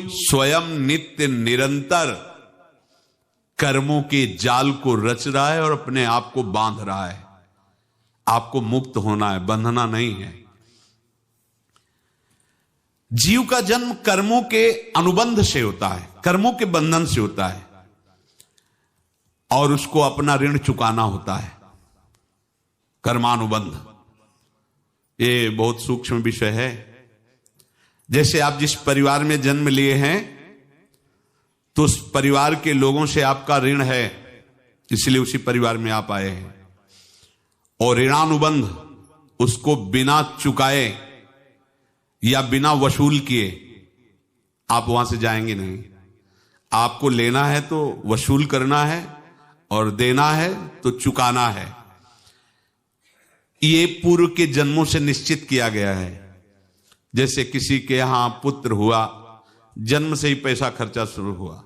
स्वयं नित्य निरंतर कर्मों के जाल को रच रहा है और अपने आप को बांध रहा है। आपको मुक्त होना है, बंधना नहीं है। जीव का जन्म कर्मों के अनुबंध से होता है, कर्मों के बंधन से होता है, और उसको अपना ऋण चुकाना होता है। कर्मानुबंध ये बहुत सूक्ष्म विषय है। जैसे आप जिस परिवार में जन्म लिए हैं तो उस परिवार के लोगों से आपका ऋण है, इसलिए उसी परिवार में आप आए हैं। और ऋणानुबंध उसको बिना चुकाए या बिना वसूल किए आप वहां से जाएंगे नहीं। आपको लेना है तो वसूल करना है और देना है तो चुकाना है। ये पूर्व के जन्मों से निश्चित किया गया है। जैसे किसी के यहां पुत्र हुआ, जन्म से ही पैसा खर्चा शुरू हुआ,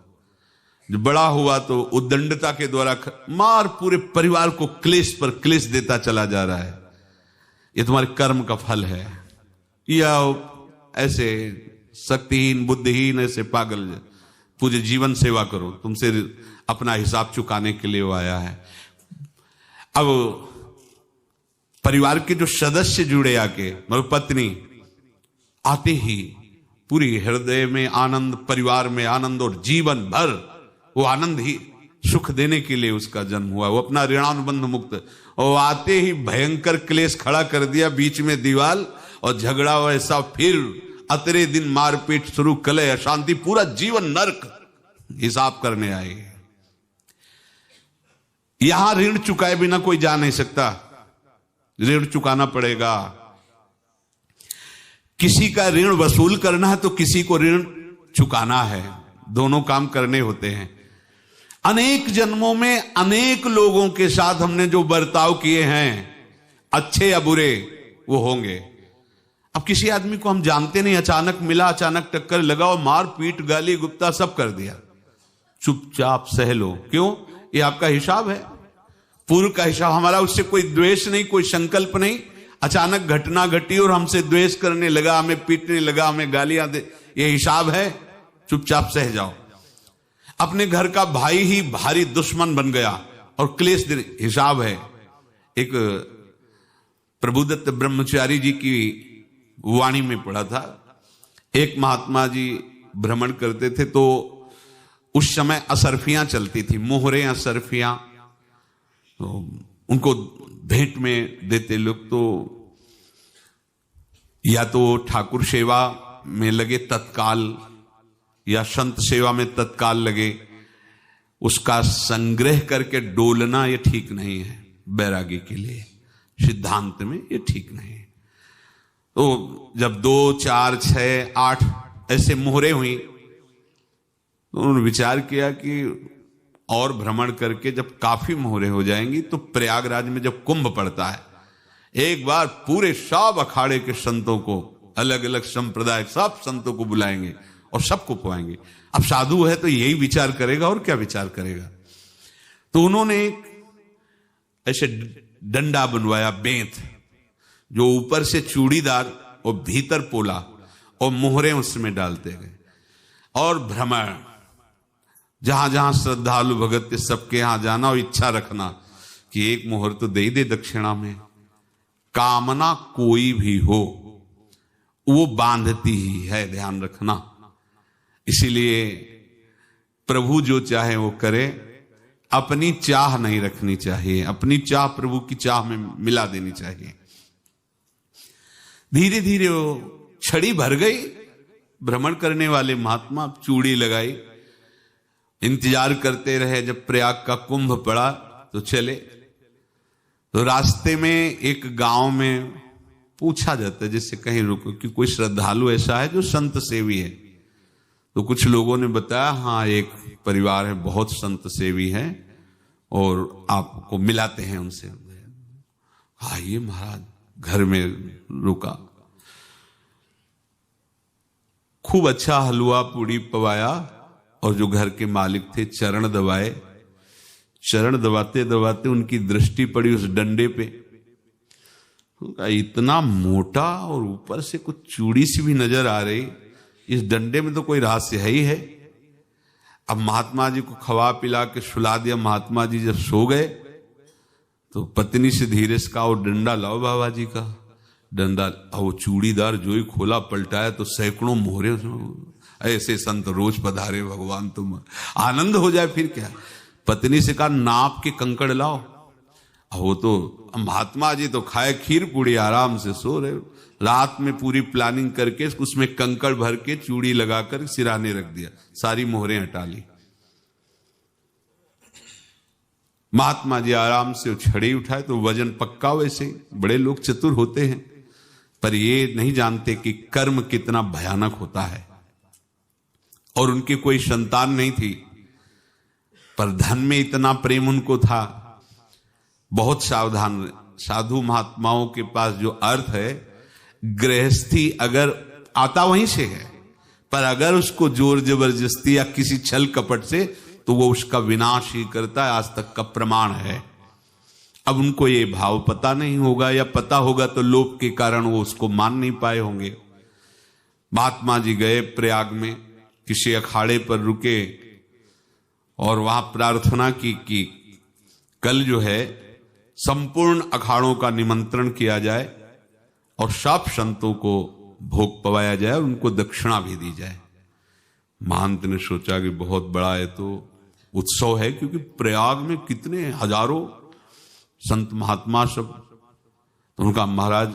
जो बड़ा हुआ तो उद्दंडता के द्वारा मार पूरे परिवार को क्लेश पर क्लेश देता चला जा रहा है। ये तुम्हारे कर्म का फल है। या ऐसे शक्तिहीन बुद्धिहीन ऐसे पागल पूरे जीवन सेवा करो, तुमसे अपना हिसाब चुकाने के लिए वो आया है। अब परिवार के जो सदस्य जुड़े आके, मतलब पत्नी आते ही पूरी हृदय में आनंद, परिवार में आनंद, और जीवन भर वो आनंद ही सुख देने के लिए उसका जन्म हुआ। वो अपना ऋणानुबंध मुक्त, और आते ही भयंकर क्लेश खड़ा कर दिया, बीच में दीवाल और झगड़ा वैसा, फिर अतरे दिन मारपीट शुरू, कलह अशांति, पूरा जीवन नरक हिसाब करने आए। यहां ऋण चुकाए बिना कोई जा नहीं सकता, ऋण चुकाना पड़ेगा। किसी का ऋण वसूल करना है तो किसी को ऋण चुकाना है, दोनों काम करने होते हैं। अनेक जन्मों में अनेक लोगों के साथ हमने जो बर्ताव किए हैं, अच्छे या बुरे, वो होंगे। अब किसी आदमी को हम जानते नहीं, अचानक मिला, अचानक टक्कर लगाओ, मार पीट गाली गुप्ता सब कर दिया, चुपचाप सह लो। क्यों? ये आपका हिसाब है, पूर्व का हिसाब। हमारा उससे कोई द्वेष नहीं, कोई संकल्प नहीं। अचानक घटना घटी और हमसे द्वेष करने लगा, हमें पीटने लगा, हमें गालियां दे, ये हिसाब है, चुपचाप सह जाओ। अपने घर का भाई ही भारी दुश्मन बन गया और क्लेश दे, हिसाब है। एक प्रभुदत्त ब्रह्मचारी जी की वाणी में पढ़ा था, एक महात्मा जी भ्रमण करते थे तो उस समय असरफियां चलती थी, मोहरे असरफियां, तो उनको भेंट में देते लोग। तो या तो ठाकुर सेवा में लगे तत्काल, या संत सेवा में तत्काल लगे, उसका संग्रह करके डोलना ये ठीक नहीं है बैरागी के लिए, सिद्धांत में ये ठीक नहीं है। तो जब 2, 4, 6, 8 ऐसे मोहरे हुई तो उन्होंने विचार किया कि और भ्रमण करके जब काफी मोहरे हो जाएंगी तो प्रयागराज में जब कुंभ पड़ता है, एक बार पूरे सब अखाड़े के संतों को, अलग अलग संप्रदाय सब संतों को बुलाएंगे और सबको पुआएंगे। अब साधु है तो यही विचार करेगा, और क्या विचार करेगा। तो उन्होंने एक ऐसे डंडा बनवाया, बेंत, जो ऊपर से चूड़ीदार और भीतर पोला, और मोहरे उसमें डालते गए। और भ्रमण, जहां जहां श्रद्धालु भगत के सबके यहां जाना और इच्छा रखना कि एक मोहर तो दे दे दक्षिणा में। कामना कोई भी हो वो बांधती ही है, ध्यान रखना। इसीलिए प्रभु जो चाहे वो करे, अपनी चाह नहीं रखनी चाहिए, अपनी चाह प्रभु की चाह में मिला देनी चाहिए। धीरे धीरे वो छड़ी भर गई। भ्रमण करने वाले महात्मा चूड़ी लगाई, इंतजार करते रहे। जब प्रयाग का कुंभ पड़ा तो चले। तो रास्ते में एक गांव में पूछा जाता है, जैसे कहीं रुको कि कोई श्रद्धालु ऐसा है जो संत सेवी है। तो कुछ लोगों ने बताया, हाँ एक परिवार है, बहुत संत सेवी है और आपको मिलाते हैं उनसे। आइए महाराज, घर में रुका, खूब अच्छा हलवा पूड़ी पवाया, और जो घर के मालिक थे चरण दबाए। चरण दबाते दबाते उनकी दृष्टि पड़ी उस डंडे पे, इतना मोटा और ऊपर से कुछ चूड़ी सी भी नजर आ रही, इस डंडे में तो कोई रहस्य है ही है। अब महात्मा जी को खवा पिला के सुला दिया। महात्मा जी जब सो गए तो पत्नी से धीरे से कहा, वो डंडा लाओ बाबा जी का। डंडा, वो चूड़ीदार जो ही खोला पलटाया तो सैकड़ों मोहरे। ऐसे संत रोज पधारे भगवान, तुम आनंद हो जाए फिर क्या। पत्नी से कहा, नाप के कंकड़ लाओ। वो तो महात्मा जी तो खाए खीर पूड़ी, आराम से सो रहे। रात में पूरी प्लानिंग करके उसमें कंकड़ भर के चूड़ी लगाकर सिराने रख दिया, सारी मोहरें हटा ली। महात्मा जी आराम से छड़ी उठाए तो वजन पक्का। वैसे बड़े लोग चतुर होते हैं, पर ये नहीं जानते कि कर्म कितना भयानक होता है। और उनकी कोई संतान नहीं थी, पर धन में इतना प्रेम उनको था। बहुत सावधान। साधु महात्माओं के पास जो अर्थ है, गृहस्थी अगर आता वहीं से है, पर अगर उसको जोर जबरदस्ती या किसी छल कपट से, तो वो उसका विनाश ही करता है। आज तक का प्रमाण है। अब उनको ये भाव पता नहीं होगा, या पता होगा तो लोभ के कारण वो उसको मान नहीं पाए होंगे। महात्मा जी गए प्रयाग में, किसी अखाड़े पर रुके और वहां प्रार्थना की कि कल जो है संपूर्ण अखाड़ों का निमंत्रण किया जाए और सब संतों को भोग पवाया जाए और उनको दक्षिणा भी दी जाए। महंत ने सोचा कि बहुत बड़ा है तो उत्सव है, क्योंकि प्रयाग में कितने हजारों संत महात्मा सब। तो उनका, महाराज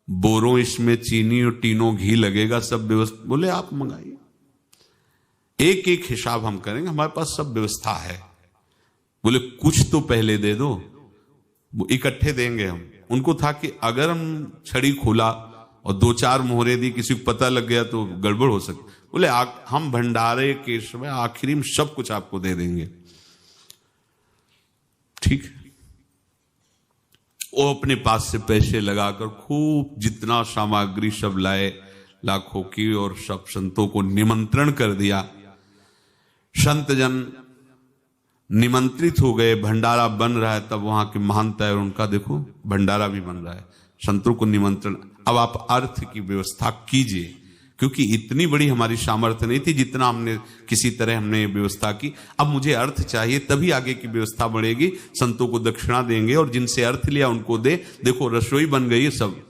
बोरों इसमें चीनी और टीनों घी लगेगा, सब व्यवस्था। बोले आप मंगाइए, एक एक हिसाब हम करेंगे, हमारे पास सब व्यवस्था है। बोले कुछ तो पहले दे दो, वो इकट्ठे देंगे हम। उनको था कि अगर हम छड़ी खोला और दो चार मोहरे दी, किसी को पता लग गया तो गड़बड़ हो सकती। बोले हम भंडारे के समय आखिरी में सब कुछ आपको दे देंगे। ठीक है। वो अपने पास से पैसे लगाकर खूब जितना सामग्री सब लाए, लाखों की, और सब संतों को निमंत्रण कर दिया। संत जन निमंत्रित हो गए, भंडारा बन रहा है। तब वहां के महंत है और उनका देखो भंडारा भी बन रहा है, संतों को निमंत्रण। अब आप अर्थ की व्यवस्था कीजिए, क्योंकि इतनी बड़ी हमारी सामर्थ्य नहीं थी जितना हमने किसी तरह हमने व्यवस्था की। अब मुझे अर्थ चाहिए, तभी आगे की व्यवस्था बढ़ेगी। संतों को दक्षिणा देंगे और जिनसे अर्थ लिया उनको दे। देखो रसोई बन गई है सब।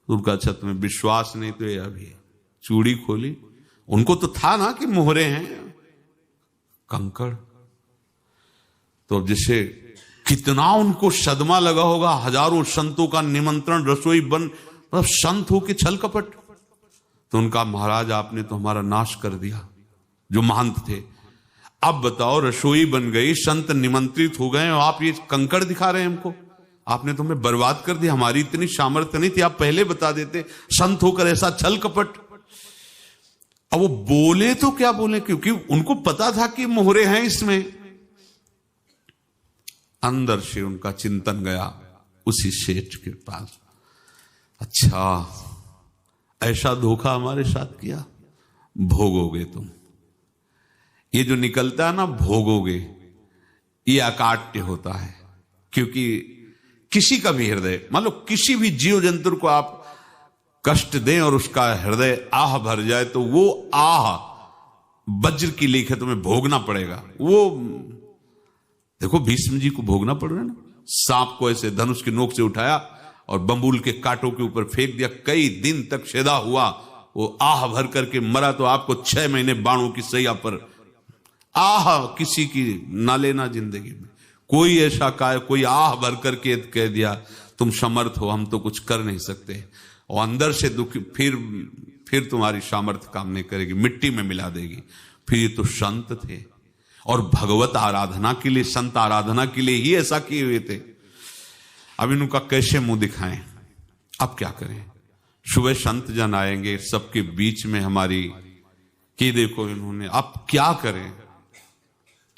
उनका छत में विश्वास नहीं तो ये अभी चूड़ी खोली। उनको तो था ना कि मोहरे हैं, कंकड़। तो अब जैसे कितना उनको सदमा लगा होगा, हजारों संतों का निमंत्रण, रसोई बन, मतलब संत हो के छल कपट। तो उनका, महाराज आपने तो हमारा नाश कर दिया, जो महंत थे। अब बताओ रसोई बन गई, संत निमंत्रित हो गए और आप ये कंकड़ दिखा रहे हैं हमको। आपने तो हमें बर्बाद कर दिया, हमारी इतनी सामर्थ्य नहीं थी, आप पहले बता देते। संत होकर ऐसा छल कपट। अब वो बोले तो क्या बोले, क्योंकि उनको पता था कि मोहरे हैं इसमें। अंदर से उनका चिंतन गया उसी सेठ के पास, अच्छा ऐसा धोखा हमारे साथ किया, भोगोगे तुम। ये जो निकलता है ना भोगोगे, ये अकाट्य होता है। क्योंकि किसी का भी हृदय, मान लो किसी भी जीव जंतु को आप कष्ट दें और उसका हृदय आह भर जाए, तो वो आह वज्र की लेख है, तुम्हें भोगना पड़ेगा। वो देखो भीष्म जी को भोगना पड़ रहा है ना। सांप को ऐसे धनुष की नोक से उठाया और बंबूल के कांटों के ऊपर फेंक दिया, कई दिन तक सेदा हुआ, वो आह भर करके मरा। तो आपको 6 महीने बाणों की सैया पर आह किसी की ना लेना जिंदगी में। कोई ऐसा कोई आह भर करके कह दिया तुम समर्थ हो, हम तो कुछ कर नहीं सकते, और अंदर से दुखी, फिर तुम्हारी सामर्थ्य काम नहीं करेगी, मिट्टी में मिला देगी। फिर ये तो संत थे और भगवत आराधना के लिए, संत आराधना के लिए ही ऐसा किए हुए थे। अब इनका कैसे मुंह दिखाएं, अब क्या करें। सुबह संत जन आएंगे, सबके बीच में हमारी कि देखो इन्होंने, अब क्या करें।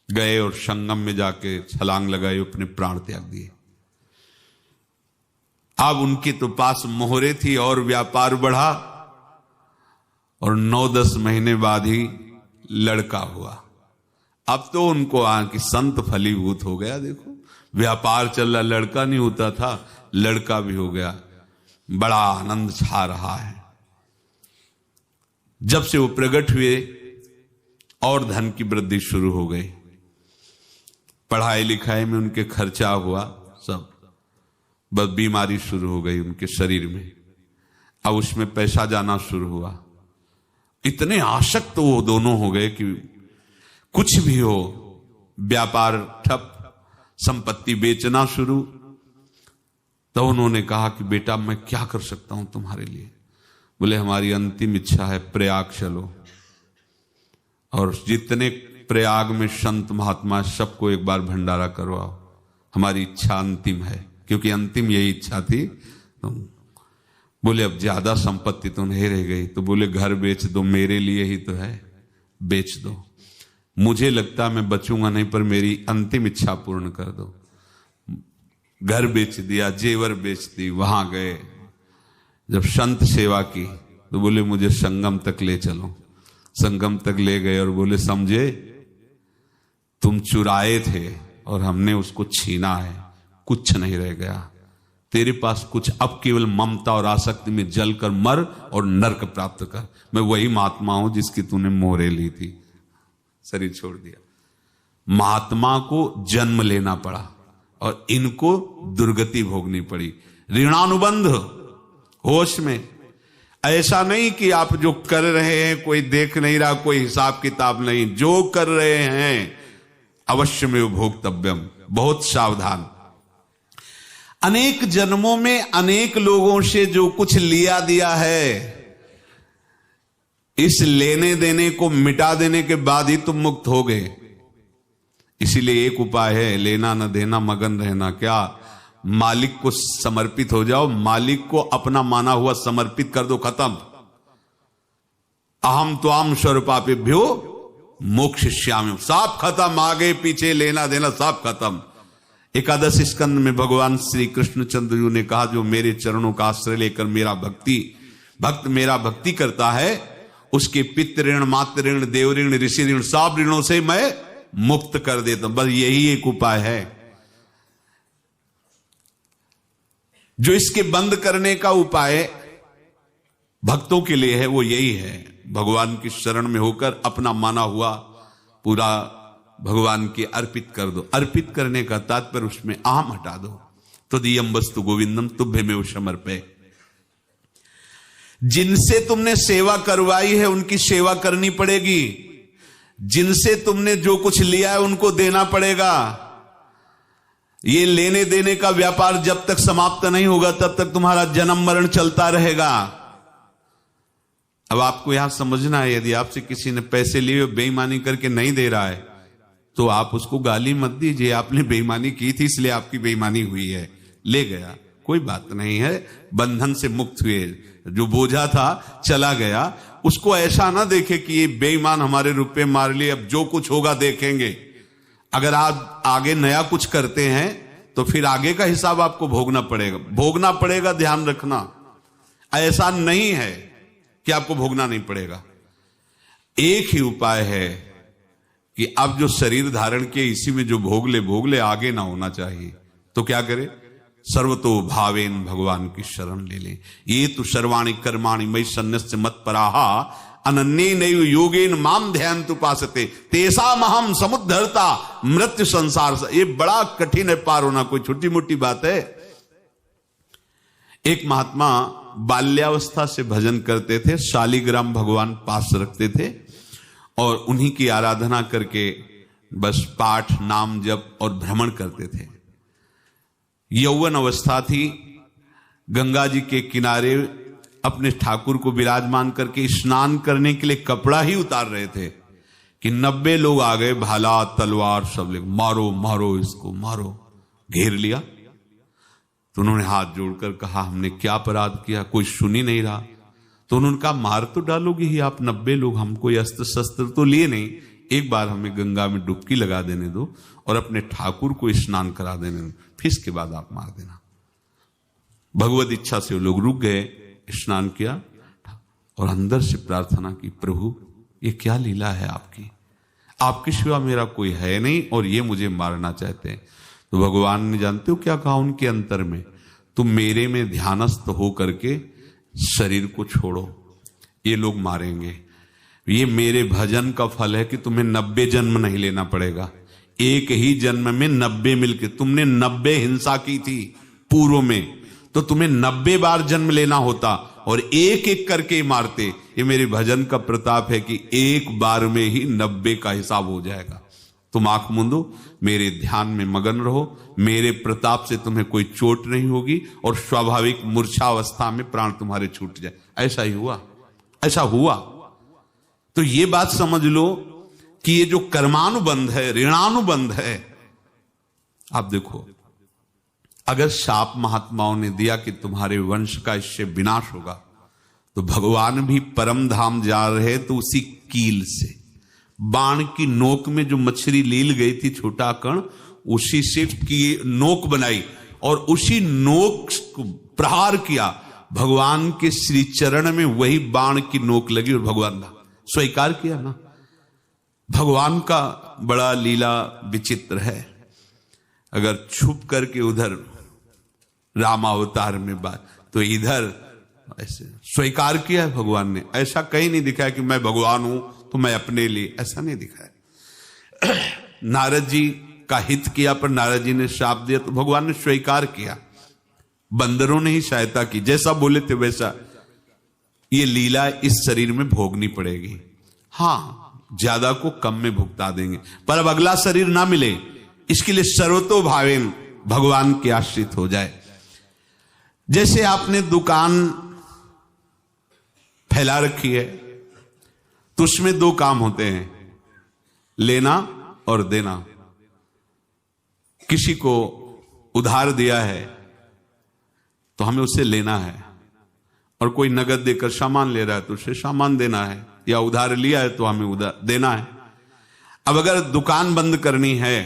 गए और संगम में जाके छलांग लगाई, अपने प्राण त्याग दिए। अब उनके तो पास मोहरे थी और व्यापार बढ़ा, और 9-10 महीने बाद ही लड़का हुआ। अब तो उनको कि संत फलीभूत हो गया। देखो व्यापार चल रहा, लड़का नहीं होता था, लड़का भी हो गया, बड़ा आनंद छा रहा है। जब से वो प्रकट हुए और धन की वृद्धि शुरू हो गई, पढ़ाई लिखाई में उनके खर्चा हुआ सब, बस बीमारी शुरू हो गई उनके शरीर में, अब उसमें पैसा जाना शुरू हुआ। इतने आसक्त वो दोनों हो गए कि कुछ भी हो, व्यापार ठप, संपत्ति बेचना शुरू। तो उन्होंने कहा कि बेटा मैं क्या कर सकता हूं तुम्हारे लिए? बोले हमारी अंतिम इच्छा है प्रयाग चलो, और जितने प्रयाग में संत महात्मा सबको एक बार भंडारा करवाओ, हमारी इच्छा अंतिम है, क्योंकि अंतिम यही इच्छा थी। तो बोले अब ज्यादा संपत्ति तो नहीं रह गई, तो बोले घर बेच दो, मेरे लिए ही तो है, बेच दो। मुझे लगता मैं बचूंगा नहीं, पर मेरी अंतिम इच्छा पूर्ण कर दो। घर बेच दिया, जेवर बेच दी। वहां गए, जब संत सेवा की तो बोले मुझे संगम तक ले चलो। संगम तक ले गए और बोले समझे तुम चुराए थे और हमने उसको छीना है, कुछ नहीं रह गया तेरे पास कुछ, अब केवल ममता और आसक्ति में जलकर मर और नरक प्राप्त कर। मैं वही महात्मा हूं जिसकी तूने मोहरे ली थी, शरीर छोड़ दिया। महात्मा को जन्म लेना पड़ा और इनको दुर्गति भोगनी पड़ी। ऋणानुबंध, होश में। ऐसा नहीं कि आप जो कर रहे हैं कोई देख नहीं रहा, कोई हिसाब किताब नहीं, जो कर रहे हैं अवश्य में भोक्तव्यम, बहुत सावधान। अनेक जन्मों में अनेक लोगों से जो कुछ लिया दिया है, इस लेने देने को मिटा देने के बाद ही तुम मुक्त हो गए। इसीलिए एक उपाय है, लेना न देना, मगन रहना। क्या? मालिक को समर्पित हो जाओ, मालिक को अपना माना हुआ समर्पित कर दो, खत्म। अहम त्वाम स्वरूपापेभ्यो मोक्षयिष्यामि, सब खत्म। आगे पीछे लेना देना सब खत्म। एकादश स्कंद में भगवान श्री कृष्णचंद्र जी ने कहा जो मेरे चरणों का आश्रय लेकर भक्त मेरा भक्ति करता है, उसके पितृ ऋण, मातृ ऋण, देव ऋण, ऋषि ऋण, सब ऋणों से मैं मुक्त कर देता हूं। बस यही एक उपाय है जो इसके बंद करने का उपाय भक्तों के लिए है, वो यही है, भगवान की शरण में होकर अपना माना हुआ पूरा भगवान के अर्पित कर दो। अर्पित करने का तात्पर्य उसमें अहम हटा दो। तो दियम वस्तु गोविंदम तुभ्यमेव समर्पय। जिनसे तुमने सेवा करवाई है उनकी सेवा करनी पड़ेगी, जिनसे तुमने जो कुछ लिया है उनको देना पड़ेगा। ये लेने देने का व्यापार जब तक समाप्त नहीं होगा तब तक तुम्हारा जन्म मरण चलता रहेगा। अब आपको यहां समझना है, यदि आपसे किसी ने पैसे लिए बेईमानी करके नहीं दे रहा है तो आप उसको गाली मत दीजिए, आपने बेईमानी की थी इसलिए आपकी बेईमानी हुई है, ले गया, कोई बात नहीं है, बंधन से मुक्त हुए, जो बोझा था चला गया। उसको ऐसा ना देखे कि ये बेईमान हमारे रुपए मार लिए, अब जो कुछ होगा देखेंगे। अगर आप आगे नया कुछ करते हैं तो फिर आगे का हिसाब आपको भोगना पड़ेगा, ध्यान रखना। ऐसा नहीं है कि आपको भोगना नहीं पड़ेगा। एक ही उपाय है कि अब जो शरीर धारण किए इसी में जो भोग ले, आगे ना होना चाहिए। तो क्या करे? सर्वतो भावेन भगवान की शरण ले ले। ये तो सर्वाणि कर्माणि मयि सन्न्यस्य मत्पराहा अनन्ये नैव योगेन माम ध्यायन्तु उपासते तेषामहं समुद्धर्ता मृत्यु संसार से। ये बड़ा कठिन है पार होना, कोई छोटी मोटी बात है। एक महात्मा बाल्यावस्था से भजन करते थे, शालिग्राम भगवान पास रखते थे और उन्हीं की आराधना करके बस पाठ, नाम, जप और भ्रमण करते थे। यौवन अवस्था थी, गंगा जी के किनारे अपने ठाकुर को विराजमान करके स्नान करने के लिए कपड़ा ही उतार रहे थे कि 90 लोग आ गए, भाला तलवार सब ले, मारो मारो इसको मारो, घेर लिया। तो उन्होंने हाथ जोड़कर कहा हमने क्या अपराध किया, कोई सुन ही नहीं रहा। तो उन्होंने कहा मार तो डालोगे ही आप 90 लोग, हम कोई अस्त्र शस्त्र तो लिए नहीं, एक बार हमें गंगा में डुबकी लगा देने दो और अपने ठाकुर को स्नान करा देने दो, फिर इसके बाद आप मार देना। भगवत इच्छा से वो लोग रुक गए, स्नान किया और अंदर से प्रार्थना की, प्रभु ये क्या लीला है आपकी, आपके सिवा मेरा कोई है नहीं और ये मुझे मारना चाहते हैं। तो भगवान ने जानते हो क्या कहा उनके अंतर में, तुम मेरे में ध्यानस्थ हो करके शरीर को छोड़ो, ये लोग मारेंगे। ये मेरे भजन का फल है कि तुम्हें 90 जन्म नहीं लेना पड़ेगा। एक ही जन्म में 90 मिलके, तुमने 90 हिंसा की थी पूर्व में, तो तुम्हें 90 बार जन्म लेना होता और एक एक करके मारते। ये मेरे भजन का प्रताप है कि एक बार में ही 90 का हिसाब हो जाएगा। तुम आंख मूंदो, मेरे ध्यान में मगन रहो, मेरे प्रताप से तुम्हें कोई चोट नहीं होगी और स्वाभाविक मूर्छावस्था में प्राण तुम्हारे छूट जाए। ऐसा ही हुआ, ऐसा हुआ। तो ये बात समझ लो कि ये जो कर्मानुबंध है, ऋणानुबंध है। आप देखो, अगर शाप महात्माओं ने दिया कि तुम्हारे वंश का इससे विनाश होगा, तो भगवान भी परम धाम जा रहे तो उसी कील से, बाण की नोक में जो मछली लील गई थी, छोटा कण, उसी से की नोक बनाई और उसी नोक को प्रहार किया। भगवान के श्री चरण में वही बाण की नोक लगी और भगवान ने स्वीकार किया ना। भगवान का बड़ा लीला विचित्र है। अगर छुप करके उधर रामावतार में बात, तो इधर ऐसे स्वीकार किया है भगवान ने। ऐसा कहीं नहीं दिखाया कि मैं भगवान हूं तो मैं अपने लिए, ऐसा नहीं दिखाया। नारद जी का हित किया पर नारद जी ने शाप दिया तो भगवान ने स्वीकार किया। बंदरों ने ही सहायता की, जैसा बोले थे वैसा। ये लीला इस शरीर में भोगनी पड़ेगी। हाँ, ज्यादा को कम में भुगता देंगे, पर अब अगला शरीर ना मिले, इसके लिए सर्वतो भावेन भगवान के आश्रित हो जाए। जैसे आपने दुकान फैला रखी है तो उसमें दो काम होते हैं, लेना और देना। किसी को उधार दिया है तो हमें उसे लेना है, और कोई नगद देकर सामान ले रहा है तो उसे सामान देना है, या उधार लिया है तो हमें उधार देना है। अब अगर दुकान बंद करनी है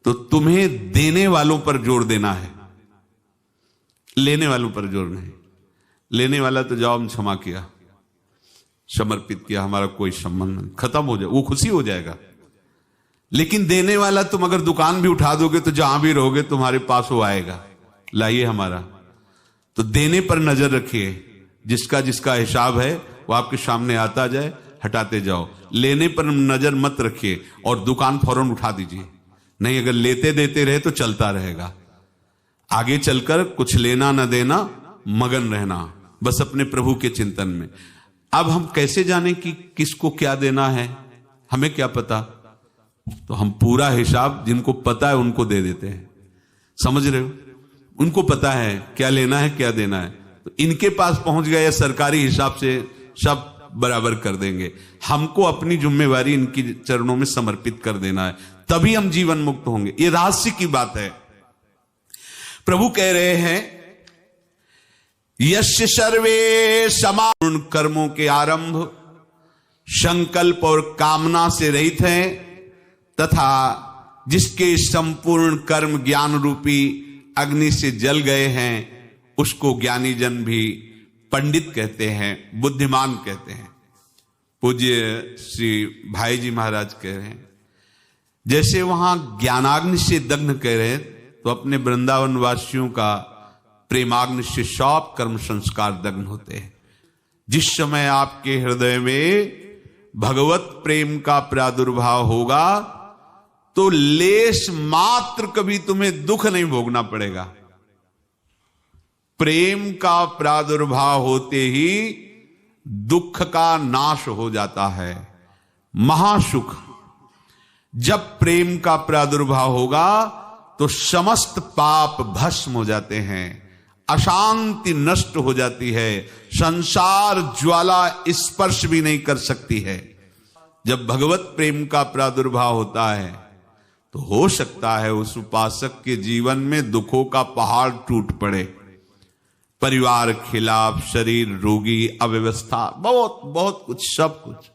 तो तुम्हें देने वालों पर जोर देना है, लेने वालों पर जोर नहीं। लेने वाला तो जाओ हम क्षमा किया, समर्पित किया, हमारा कोई संबंध नहीं, खत्म हो जाए, वो खुशी हो जाएगा। लेकिन देने वाला, तुम अगर दुकान भी उठा दोगे तो जहां भी रहोगे तुम्हारे पास वो आएगा, लाइए हमारा। तो देने पर नजर रखिए, जिसका जिसका हिसाब है वो आपके सामने आता जाए, हटाते जाओ। लेने पर नजर मत रखिए और दुकान फौरन उठा दीजिए, नहीं अगर लेते देते रहे तो चलता रहेगा। आगे चलकर कुछ लेना न देना, मगन रहना बस अपने प्रभु के चिंतन में। अब हम कैसे जाने कि किसको क्या देना है, हमें क्या पता? तो हम पूरा हिसाब जिनको पता है उनको दे देते हैं। समझ रहे हो? उनको पता है क्या लेना है क्या देना है, तो इनके पास पहुंच गए, सरकारी हिसाब से सब बराबर कर देंगे। हमको अपनी जिम्मेवारी इनकी चरणों में समर्पित कर देना है, तभी हम जीवन मुक्त होंगे। ये रहस्य की बात है। प्रभु कह रहे हैं, यस्य सर्वे समान कर्मों के आरंभ संकल्प और कामना से रहित हैं, तथा जिसके संपूर्ण कर्म ज्ञान रूपी अग्नि से जल गए हैं, उसको ज्ञानी जन भी पंडित कहते हैं, बुद्धिमान कहते हैं। पूज्य श्री भाई जी महाराज कह रहे हैं, जैसे वहां ज्ञानाग्नि से दग्न कह रहे हैं, तो अपने वृंदावन वासियों का प्रेमाग्नि से सब कर्म संस्कार दग्न होते हैं। जिस समय आपके हृदय में भगवत प्रेम का प्रादुर्भाव होगा तो लेश मात्र कभी तुम्हें दुख नहीं भोगना पड़ेगा। प्रेम का प्रादुर्भाव होते ही दुख का नाश हो जाता है, महासुख। जब प्रेम का प्रादुर्भाव होगा तो समस्त पाप भस्म हो जाते हैं, अशांति नष्ट हो जाती है, संसार ज्वाला स्पर्श भी नहीं कर सकती है। जब भगवत प्रेम का प्रादुर्भाव होता है तो हो सकता है उस उपासक के जीवन में दुखों का पहाड़ टूट पड़े, परिवार खिलाफ, शरीर रोगी, अव्यवस्था, बहुत बहुत कुछ, सब कुछ।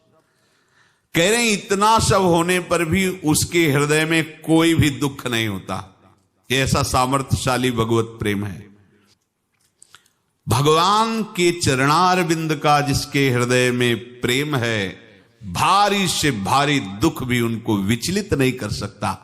कह रहे हैं इतना सब होने पर भी उसके हृदय में कोई भी दुख नहीं होता। ऐसा सामर्थ्यशाली भगवत प्रेम है। भगवान के चरणारविंद का जिसके हृदय में प्रेम है, भारी से भारी दुख भी उनको विचलित नहीं कर सकता।